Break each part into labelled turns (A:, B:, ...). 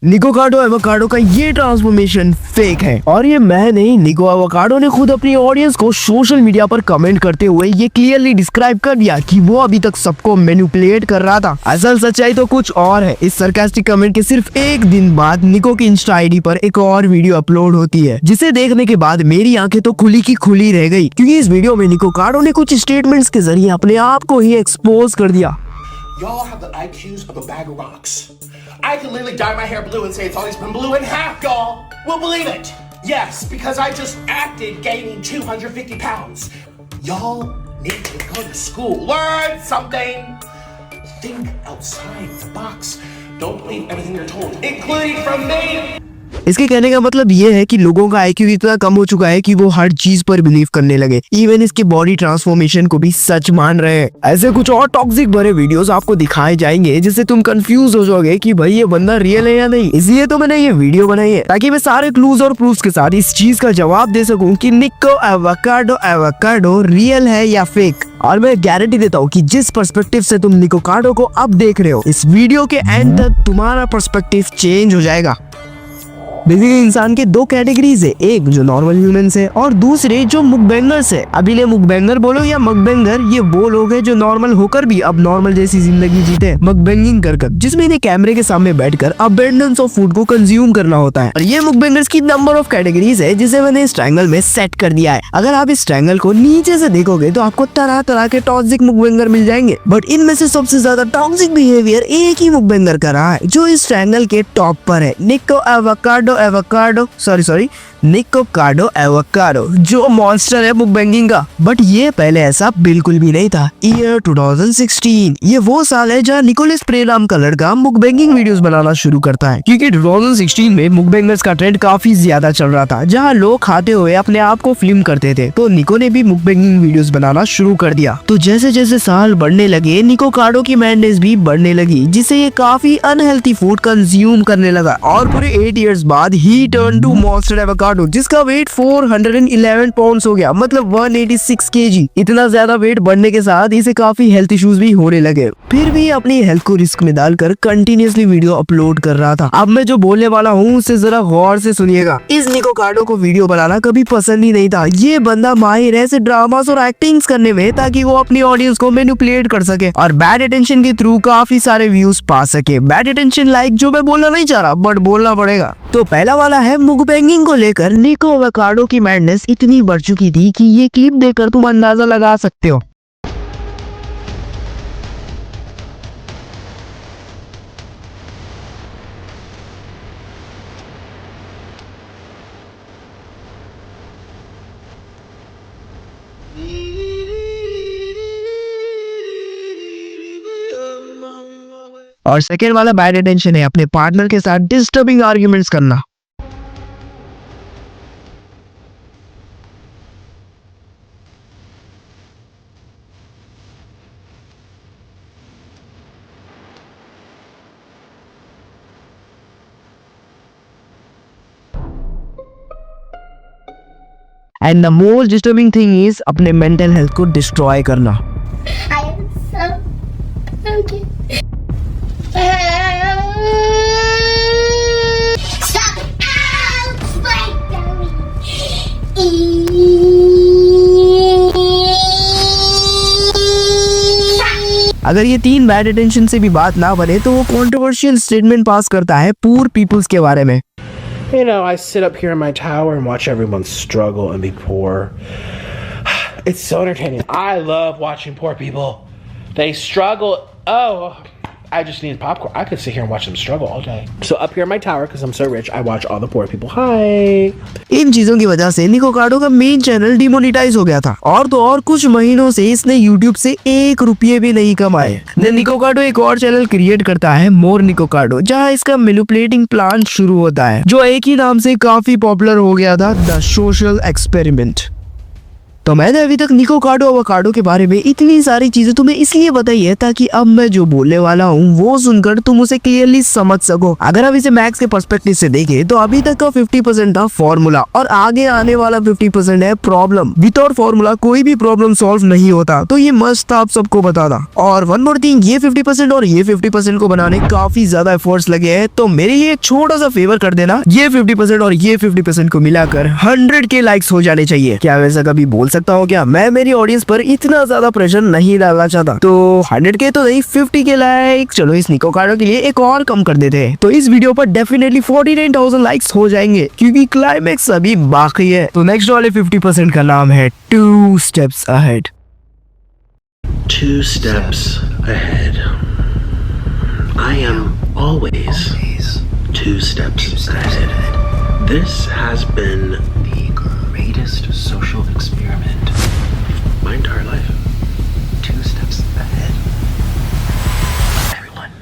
A: निको कार्डो एवोकाडो का ये ट्रांसफॉर्मेशन फेक है और ये मैं नहीं, निको एवोकाडो ने खुद अपनी ऑडियंस को सोशल मीडिया पर कमेंट करते हुए ये क्लियरली डिस्क्राइब कर दिया कि वो अभी तक सबको मैनिपुलेट कर रहा था। असल सच्चाई तो कुछ और है। इस सरकास्टिक कमेंट के सिर्फ एक दिन बाद निको की इंस्टा आईडी पर एक और वीडियो अपलोड होती है, जिसे देखने के बाद मेरी आंखें तो खुली की खुली रह गई, क्योंकि इस वीडियो में निको कार्डो ने कुछ स्टेटमेंट्स के जरिए अपने आप को ही एक्सपोज कर दिया।
B: Y'all have the IQs of a bag of rocks. I can literally dye my hair blue and say it's always been blue in half, y'all. We'll believe it. Yes, because I just acted gaining 250 pounds. Y'all need to go to school. Learn something. Think outside the box. Don't believe everything you're told, including from me.
A: इसके कहने का मतलब ये है कि लोगों का IQ इतना कम हो चुका है कि वो हर चीज पर बिलीव करने लगे, इवन इसके बॉडी ट्रांसफॉर्मेशन को भी सच मान रहे हैं। ऐसे कुछ और टॉक्सिक भरे वीडियोस आपको दिखाए जाएंगे जिससे तुम कंफ्यूज हो जाओगे कि भाई ये बंदा रियल है या नहीं। इसलिए तो मैंने ये वीडियो बनाई है ताकि मैं सारे क्लूज और प्रूफ्स के साथ इस चीज का जवाब दे सकूं कि निको एवोकाडो रियल है या फेक। और मैं गारंटी देता हूँ कि जिस पर्सपेक्टिव से तुम निको कार्डो को अब देख रहे हो, इस वीडियो के एंड तक तुम्हारा पर्सपेक्टिव चेंज हो जाएगा। बेसिकली इंसान के दो कैटेगरीज है, एक जो नॉर्मल ह्यूमंस है और दूसरे जो मुकबैंगर्स है। अब इन्हें मुकबैंगर बोलो या मकबैंगर, ये वो लोग हैं जो नॉर्मल होकर भी अब नॉर्मल जैसी जिंदगी जीते हैं, मकबैंगिंग कर, जिसमें इन्हें कैमरे के सामने बैठकर अबेंडेंस ऑफ फूड को कंज्यूम करना होता है। और ये मुकबैंगर्स की नंबर ऑफ कैटेगरीज है जिसे मैंने इस ट्रायंगल में सेट कर दिया है। अगर आप इस ट्रायंगल को नीचे से देखोगे तो आपको तरह तरह के टॉक्सिक मुकबैंगर मिल जाएंगे, बट इनमें से सबसे ज्यादा टॉक्सिक बिहेवियर एक ही मुकबैंगर का रहा है जो इस ट्रायंगल के टॉप पर है, निको कार्डो एवोकाडो, जो मॉन्स्टर है मुकबैंगिंग का। बट ये पहले ऐसा बिल्कुल भी नहीं था। ईयर 2016 ये वो साल है जहाँ निकोलस प्रे नाम का लड़का मुकबैंगिंग वीडियोस बनाना शुरू करता है, क्योंकि 2016 में मुकबैंगर्स का ट्रेंड काफी ज्यादा चल रहा था, जहाँ लोग खाते हुए अपने आप को फिल्म करते थे। तो निको ने भी मुकबैंगिंग वीडियोस बनाना शुरू कर दिया। तो जैसे जैसे साल बढ़ने लगे, निको कार्डो की मैडनेस भी बढ़ने लगी, जिससे ये काफी अनहेल्थी फूड कंज्यूम करने लगा। और पूरे 8 इयर्स बाद ही टर्न टू मॉन्स्टर एवोकाडो, जिसका वेट 411 पाउंड्स हो गया, मतलब 186 केजी। इतना ज्यादा वेट बढ़ने के साथ इसे काफी हेल्थ इश्यूज भी होने लगे। फिर भी अपनी हेल्थ को रिस्क में डालकर कंटिन्यूअसली वीडियो अपलोड कर रहा था। अब मैं जो बोलने वाला हूँ उसे जरा गौर से सुनिएगा। इस निको कार्डो को वीडियो बनाना कभी पसंद ही नहीं था। ये बंदा माहिर है ऐसे ड्रामास और एक्टिंग्स करने में, ताकि वो अपनी ऑडियंस को मैनिपुलेट कर सके और बैड अटेंशन के थ्रू काफी सारे व्यूज पा सके। बैड अटेंशन लाइक जो मैं बोलना नहीं चाह रहा, बट बोलना पड़ेगा। तो पहला वाला है, मुकबैंगिंग को लेकर निको एवोकाडो की मैडनेस इतनी बढ़ चुकी थी कि ये क्लिप देखकर तुम अंदाजा लगा सकते हो। और सेकेंड वाला बैड अटेंशन है अपने पार्टनर के साथ डिस्टर्बिंग आर्ग्यूमेंट्स करना। And the most disturbing thing is अपने मेंटल हेल्थ को डिस्ट्रॉय करना। अगर ये 3 बैड अटेंशन से भी बात ना बने तो वो कंट्रोवर्शियल स्टेटमेंट पास करता है पुअर पीपल्स के बारे में।
B: You know, I sit up here in my tower and watch everyone struggle and be poor. It's so entertaining. I love watching poor people. They struggle. Oh, I just need popcorn. I could sit here and watch them struggle all day. So up here in my tower, because I'm so rich, I watch all the poor people. Hi.
A: इन चीजों की वजह से निको कार्डो का main channel demonetize हो गया था, और तो और कुछ महीनों से इसने YouTube से 1 रुपये भी नहीं कमाए। निको कार्डो एक और चैनल क्रिएट करता है, मोर निको कार्डो, जहाँ इसका मैनिपुलेटिंग प्लान शुरू होता है, जो एक ही नाम से काफी पॉपुलर हो गया था, द सोशल एक्सपेरिमेंट। तो मैंने अभी तक निको कार्डो एवोकाडो के बारे में इतनी सारी चीजें तुम्हें इसलिए बताई है ताकि अब मैं जो बोलने वाला हूँ वो सुनकर तुम उसे क्लियरली समझ सको। अगर हम इसे मैथ्स के पर्सपेक्टिव से देखें तो अभी तक का 50% था फॉर्मूला और आगे आने वाला 50% है प्रॉब्लम। विदाउट फॉर्मूला कोई भी प्रॉब्लम सॉल्व नहीं होता, तो ये मस्त आप सबको बता था। और वन मोर थिंग, ये 50% और ये 50% को बनाने काफी ज्यादा एफर्ट्स लगे हैं, तो मेरे लिए एक छोटा सा फेवर कर देना, ये 50% और ये 50% को मिलाकर 100K लाइक्स हो जाने चाहिए। क्या वैसा कभी बोल सकता हूँ क्या? मैं मेरी ऑडियंस पर इतना ज्यादा प्रेशर नहीं डालना चाहता, तो 100K तो नहीं 50K लाइक। चलो इस निको कार्डो के लिए एक और कम कर देते हैं, तो इस वीडियो पर डेफिनेटली 49,000 लाइक्स हो जाएंगे क्योंकि क्लाइमेक्स अभी बाकी है। तो नेक्स्ट वाले 50% का नाम है 2 steps ahead।
C: 2 steps ahead. I am always 2 steps ahead. This has been the greatest social experiment of my entire life. 2 steps ahead. Everyone.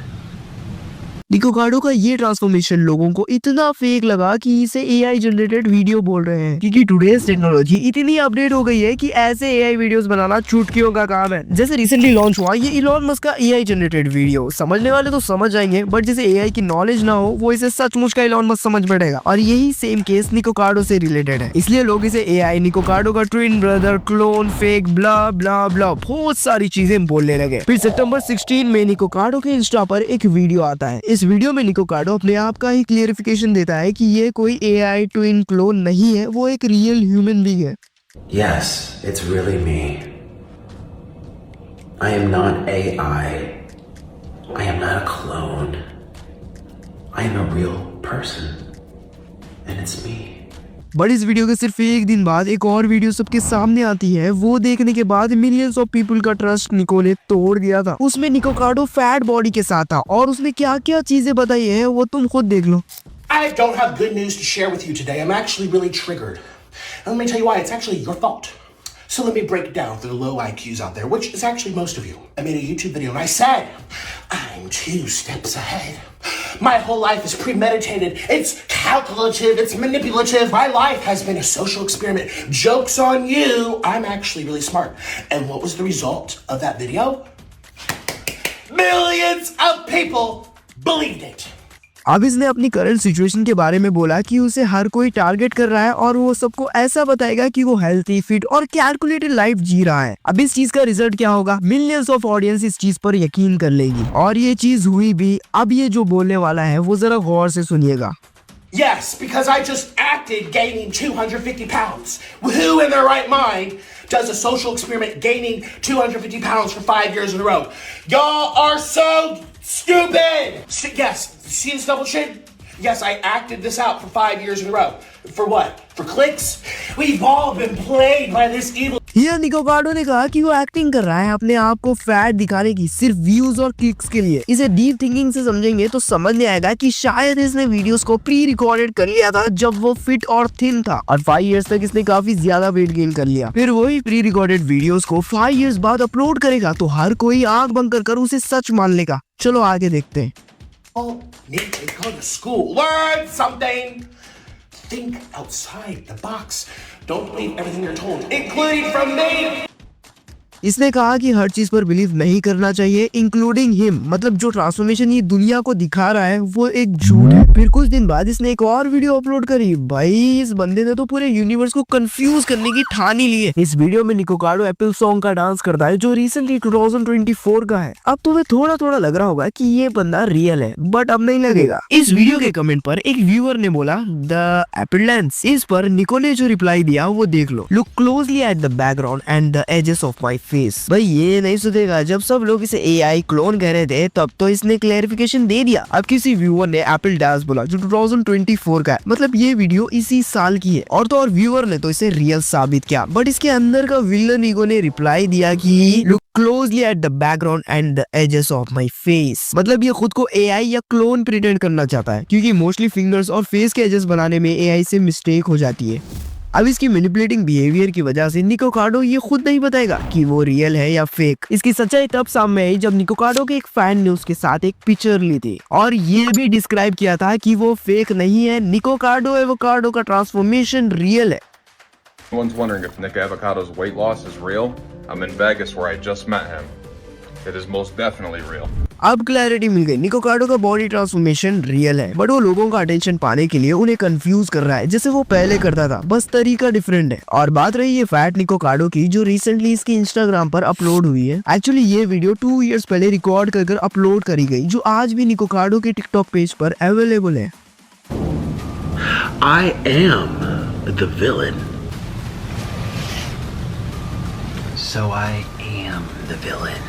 A: निको कार्डो का ये ट्रांसफॉर्मेशन लोगों को इतना फेक लगा कि इसे एआई जनरेटेड वीडियो बोल रहे हैं, क्योंकि टुडेस टेक्नोलॉजी इतनी अपडेट हो गई है कि ऐसे एआई वीडियोस बनाना चुटकियों का काम है। जैसे रिसेंटली लॉन्च हुआ ये इलॉन मस्क का एआई जनरेटेड वीडियो, समझने वाले तो समझ जाएंगे, बट जिसे एआई की नॉलेज ना हो वो इसे सचमुच का इलॉन मस्क समझ बैठेगा। और यही सेम केस निको कार्डो से रिलेटेड है, इसलिए लोग इसे एआई, निको कार्डो का ट्विन ब्रदर, क्लोन, फेक, ब्ला ब्ला ब्ला बहुत सारी चीजें बोलने लगे। फिर सितंबर 16 में निको कार्डो के इंस्टा पर एक वीडियो आता है। इस वीडियो में निको कार्डो अपने आप का ही क्लियरिफिकेशन देता है कि ये कोई एआई ट्विन क्लोन नहीं है, वो एक रियल ह्यूमन बीइंग है।
C: Yes, it's really me. I am not AI. I am not a clone. I am a real person. And it's me.
A: But इस वीडियो के सिर्फ एक दिन बाद एक और वीडियो सबके सामने आती है। वो देखने के बाद मिलियंस ऑफ पीपल का ट्रस्ट निको ने तोड़ दिया था। उसमें निको कार्डो फैट बॉडी के साथ था और उसने क्या क्या चीजें बताई है वो तुम खुद देख लो।
B: I don't have good news to share with you today. I'm actually really triggered. And let me tell you why. It's actually your fault. So let me break it down for the low IQs out there, which is actually most of you. I made a YouTube video and I said, I'm 2 steps ahead. My whole life is premeditated. It's calculative. It's manipulative. My life has been a social experiment. Joke's on you. I'm actually really smart. And what was the result of that video? Millions of people believed it.
A: अब इसने अपनी current situation के बारे में बोला कि उसे हर कोई टारगेट कर रहा है और वो सबको ऐसा बताएगा कि वो हेल्थी, फिट और कैलकुलेटेड लाइफ जी रहा है। अब इस चीज का रिजल्ट क्या होगा? मिलियंस ऑफ ऑडियंस इस चीज पर यकीन कर लेगी और ये चीज हुई भी। अब ये जो बोलने वाला है वो जरा गौर से सुनिएगा।
B: Yes, because I just acted gaining 250 pounds. Who in their right mind does a social experiment gaining 250 pounds for 5 years in a row? Y'all are so stupid! Yes, see this double chin? Yes, I acted this out for 5 years in a row. For what? For clicks? We've all been played by this evil.
A: ये निको कार्डो ने कहा कि वो acting कर रहा है अपने आप को फैट दिखाने की, सिर्फ व्यूज और क्लिक्स के लिए। इसे डीप थिंकिंग से समझेंगे तो समझ में आएगा कि शायद इसने वीडियोस को प्री रिकॉर्डेड कर लिया था जब वो फिट और थिन था और 5 इयर्स तक इसने काफी ज्यादा वेट गेन कर लिया। फिर वही प्री रिकॉर्डेड वीडियोस को 5 इयर्स बाद अपलोड करेगा तो हर कोई आंख बंद कर उसे सच मान लेगा। चलो आगे देखते हैं।
B: Need to go to school, learn something. Think outside the box. Don't believe everything you're told, including from me.
A: इसने कहा कि हर चीज पर बिलीव नहीं करना चाहिए, इंक्लूडिंग हिम। मतलब जो ट्रांसफॉर्मेशन ये दुनिया को दिखा रहा है वो एक झूठ है। फिर कुछ दिन बाद इसने एक और वीडियो अपलोड करी। भाई इस बंदे ने तो पूरे यूनिवर्स को कंफ्यूज करने की ठान ही ली है। इस वीडियो में निको कार्डो एप्पल सॉन्ग का डांस करता है जो रिसेंटली 2024 का है। अब तुम्हें थोड़ा थोड़ा लग रहा होगा कि ये बंदा रियल है, बट अब नहीं लगेगा। इस वीडियो के कमेंट पर एक व्यूअर ने बोला द एप्पल डांस। इस पर निको ने जो रिप्लाई दिया वो देख लो। Look closely at the background and the edges of my face. भाई ये नहीं सुधेगा। जब सब लोग इसे एआई क्लोन कह रहे थे तब तो इसने क्लैरिफिकेशन दे दिया। अब किसी व्यूअर ने एप्पल डांस बोला जो 2024 का है, मतलब ये वीडियो इसी साल की है। और तो और व्यूअर ने तो इसे रियल साबित किया। बट इसके अंदर का विलन ईगो ने रिप्लाई दिया कि look closely at the background and the edges of my face. मतलब ये खुद को एआई या क्लोन प्रिटेंड करना चाहता है क्योंकि मोस्टली फिंगर्स और फेस के एजेस बनाने में एआई से मिस्टेक हो जाती है। अब इसकी मैनिपुलेटिंग बिहेवियर की वजह से निको कार्डो ये खुद नहीं बताएगा कि वो रियल है या फेक। इसकी सच्चाई तब सामने आई जब निको कार्डो के एक फैन ने उसके साथ एक पिक्चर ली थी और ये भी डिस्क्राइब किया था कि वो फेक नहीं है। निको कार्डो एवोकाडो का ट्रांसफॉर्मेशन रियल है।
D: Everyone's wondering if Nick Avocado's weight loss is real. I'm in Vegas where I just met him. It is most definitely real.
A: अब क्लैरिटी मिल गई, निको कार्डो का बॉडी ट्रांसफॉर्मेशन रियल है, बट वो लोगों का अटेंशन पाने के लिए उन्हें कंफ्यूज कर रहा है जैसे वो पहले करता था, बस तरीका डिफरेंट है। और बात रही ये फैट निको कार्डो की जो रिसेंटली इसकी इंस्टाग्राम पर अपलोड हुई है। एक्चुअली ये वीडियो 2 इयर्स पहले रिकॉर्ड कर अपलोड करी गई, जो आज भी निको कार्डो के टिकटॉक पेज पर अवेलेबल है।
C: I am the villain. So I am the villain.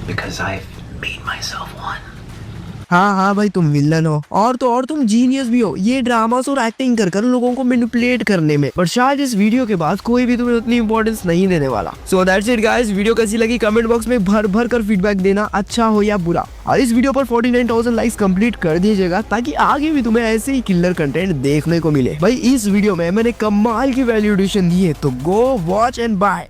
C: Because I've made myself one.
A: हाँ भाई, तुम विलन हो और तो और तुम जीनियस भी हो ये ड्रामास और एक्टिंग कर लोगों को मैनिपुलेट करने में, पर शायद इस वीडियो के बाद कोई भी तुम्हें उतनी इंपॉर्टेंस नहीं देने वाला। So that's it guys, video कैसी लगी कमेंट बॉक्स में भर कर फीडबैक देना, अच्छा हो या बुरा। और इस वीडियो पर 49,000 लाइक्स कंप्लीट कर दीजिएगा ताकि आगे भी तुम्हें ऐसे ही किलर कंटेंट देखने को मिले। भाई इस वीडियो में मैंने कमाल की वैल्यू एडिशन दी है, तो गो वॉच एंड बाय।